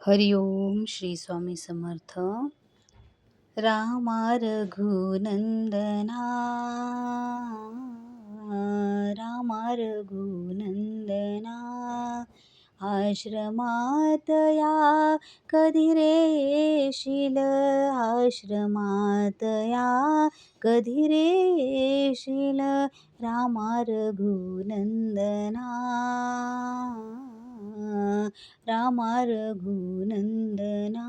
हरि ओम श्री स्वामी समर्थ. रामा रघुनंदना, रामा रघुनंदना, आश्रमात या कधी रे येशील, आश्रमात या कधी रे येशील, रामा रघुनंदना, रामा रघुनंदना.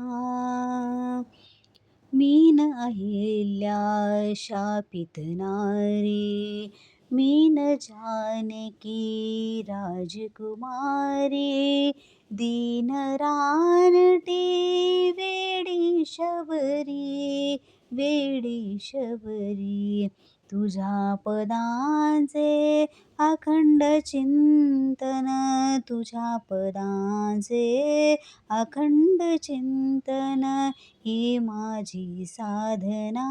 मीन अहिल्या शापित नारी, मीन जानकी राजकुमारी, दीन रानटी वेडी शबरी, वेडी शबरी. तुझ्या पदांचे अखंड चिंतन, तुझ्या पदांचे अखंड चिंतन, ही माझी साधना.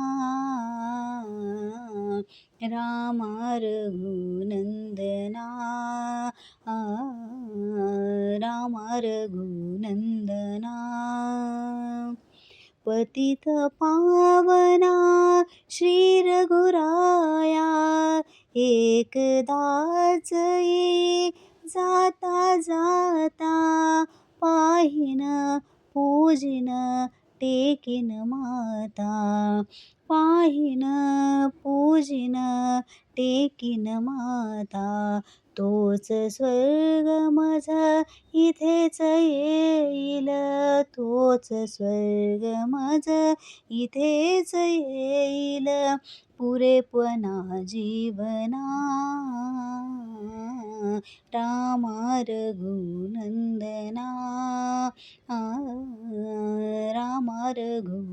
रामा रघुनंदना, रामा रघुनंदना. पतित पावना श्री रघुराया, एकदाच ये जाता जाता, पाहिन पूजिन टेकिन माता, पाहिन पूजिन टेकिन माता. तोच स्वर्ग मज इथेच येईल, तोच स्वर्ग मज इथेच येईल, पुरेपणा जीवना. रामा रघुनंदना, रामा रघुनंदना.